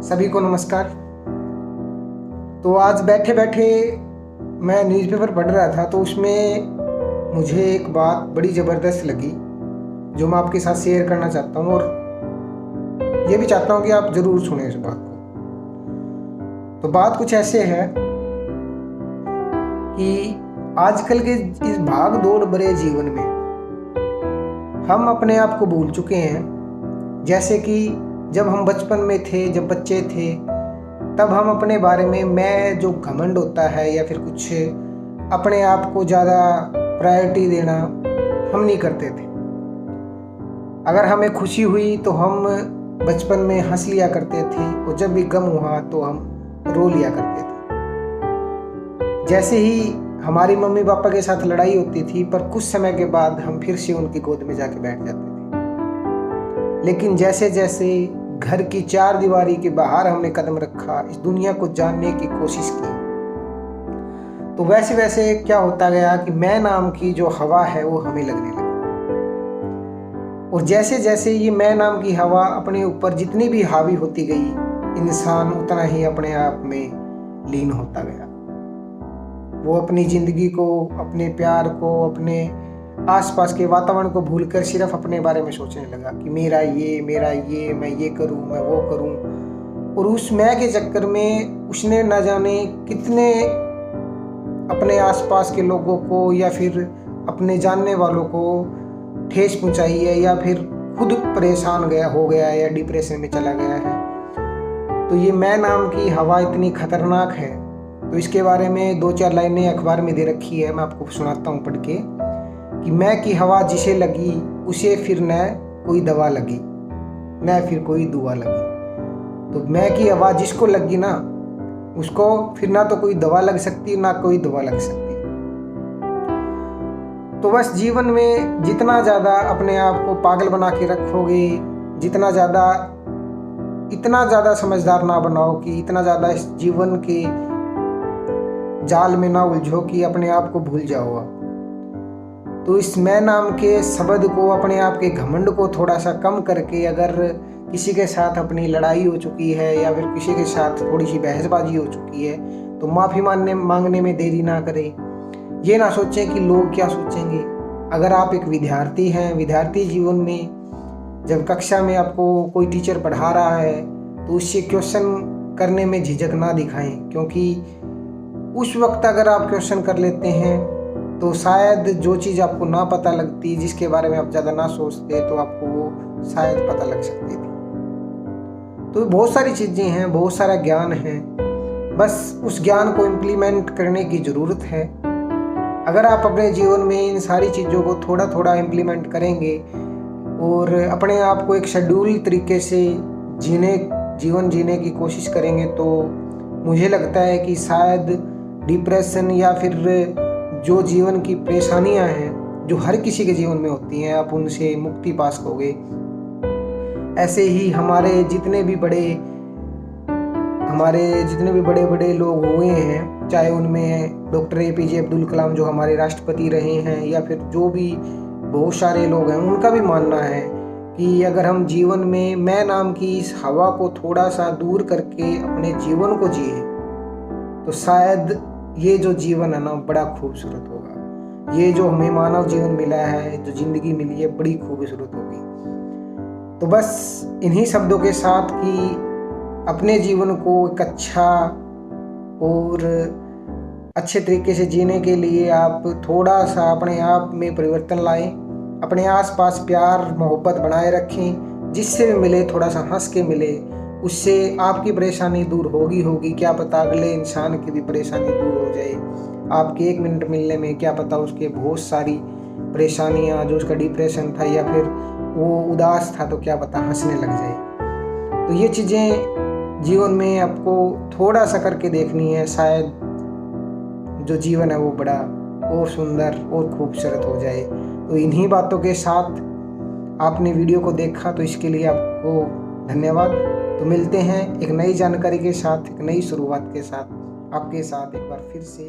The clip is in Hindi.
सभी को नमस्कार। तो आज बैठे बैठे मैं न्यूज़पेपर पढ़ रहा था, तो उसमें मुझे एक बात बड़ी ज़बरदस्त लगी जो मैं आपके साथ शेयर करना चाहता हूँ, और ये भी चाहता हूँ कि आप ज़रूर सुने इस बात को। तो बात कुछ ऐसे है कि आजकल के इस भाग दौड़ भरे जीवन में हम अपने आप को भूल चुके हैं। जैसे कि जब हम बचपन में थे, जब बच्चे थे, तब हम अपने बारे में मैं जो घमंड होता है या फिर कुछ अपने आप को ज़्यादा प्रायोरिटी देना हम नहीं करते थे। अगर हमें खुशी हुई तो हम बचपन में हंस लिया करते थे, और जब भी गम हुआ तो हम रो लिया करते थे। जैसे ही हमारी मम्मी पापा के साथ लड़ाई होती थी, पर कुछ समय के बाद हम फिर से उनकी गोद में जाके बैठ जाते थे। लेकिन जैसे जैसे घर की चार दीवारी के बाहर हमने कदम रखा, इस दुनिया को जानने की कोशिश की, तो वैसे वैसे क्या होता गया कि मैं नाम की जो हवा है वो हमें लगने लगी। और जैसे जैसे ये मैं नाम की हवा अपने ऊपर जितनी भी हावी होती गई, इंसान उतना ही अपने आप में लीन होता गया। वो अपनी जिंदगी को, अपने प्यार को, अपने आसपास के वातावरण को भूलकर सिर्फ अपने बारे में सोचने लगा कि मेरा ये, मैं ये करूं, मैं वो करूं। और उस मैं के चक्कर में उसने न जाने कितने अपने आसपास के लोगों को या फिर अपने जानने वालों को ठेस पहुंचाई है, या फिर खुद परेशान हो गया है, या डिप्रेशन में चला गया है। तो ये मैं नाम की हवा इतनी खतरनाक है, तो इसके बारे में 2-4 लाइनें अखबार में दे रखी है, मैं आपको सुनाता हूँ पढ़ के। कि मैं की हवा जिसे लगी, उसे फिर न कोई दवा लगी, न फिर कोई दुआ लगी। तो मैं की हवा जिसको लगी ना, उसको फिर ना तो कोई दवा लग सकती, ना कोई दवा लग सकती। तो बस जीवन में जितना ज़्यादा अपने आप को पागल बना के रखोगे, इतना ज़्यादा समझदार ना बनाओ कि इतना ज़्यादा इस जीवन के जाल में ना उलझो कि अपने आप को भूल जाओ। तो इस मैं नाम के शब्द को, अपने आप के घमंड को थोड़ा सा कम करके, अगर किसी के साथ अपनी लड़ाई हो चुकी है या फिर किसी के साथ थोड़ी सी बहसबाजी हो चुकी है, तो माफ़ी मांगने में देरी ना करें। ये ना सोचें कि लोग क्या सोचेंगे। अगर आप एक विद्यार्थी हैं, विद्यार्थी जीवन में जब कक्षा में आपको कोई टीचर पढ़ा रहा है, तो उससे क्वेश्चन करने में झिझक ना दिखाएं, क्योंकि उस वक्त अगर आप क्वेश्चन कर लेते हैं तो शायद जो चीज़ आपको ना पता लगती, जिसके बारे में आप ज़्यादा ना सोचते, तो आपको वो शायद पता लग सकती थी। तो बहुत सारी चीज़ें हैं, बहुत सारा ज्ञान है, बस उस ज्ञान को इम्प्लीमेंट करने की ज़रूरत है। अगर आप अपने जीवन में इन सारी चीज़ों को थोड़ा थोड़ा इम्प्लीमेंट करेंगे और अपने आप को एक शेड्यूल तरीके से जीवन जीने की कोशिश करेंगे, तो मुझे लगता है कि शायद डिप्रेशन या फिर जो जीवन की परेशानियां हैं, जो हर किसी के जीवन में होती हैं, आप उनसे मुक्ति पा सकोगे। ऐसे ही हमारे जितने भी बड़े बड़े लोग हुए हैं, चाहे उनमें डॉक्टर APJ अब्दुल कलाम जो हमारे राष्ट्रपति रहे हैं, या फिर जो भी बहुत सारे लोग हैं, उनका भी मानना है कि अगर हम जीवन में मैं नाम की इस हवा को थोड़ा सा दूर करके अपने जीवन को जिए, तो शायद ये जो जीवन है ना, बड़ा खूबसूरत होगा। ये जो हमें मानव जीवन मिला है, जो जिंदगी मिली है, बड़ी खूबसूरत होगी। तो बस इन्हीं शब्दों के साथ कि अपने जीवन को एक अच्छा और अच्छे तरीके से जीने के लिए आप थोड़ा सा अपने आप में परिवर्तन लाएं, अपने आसपास प्यार मोहब्बत बनाए रखें। जिससे भी मिले थोड़ा सा हंस के मिले, उससे आपकी परेशानी दूर होगी। क्या पता अगले इंसान की भी परेशानी दूर हो जाए। आपके 1 मिनट मिलने में क्या पता उसके बहुत सारी परेशानियां, जो उसका डिप्रेशन था या फिर वो उदास था, तो क्या पता हंसने लग जाए। तो ये चीज़ें जीवन में आपको थोड़ा सा करके देखनी है, शायद जो जीवन है वो बड़ा और सुंदर और खूबसूरत हो जाए। तो इन्हीं बातों के साथ आपने वीडियो को देखा, तो इसके लिए आपको धन्यवाद। तो मिलते हैं एक नई जानकारी के साथ, एक नई शुरुआत के साथ, आपके साथ एक बार फिर से।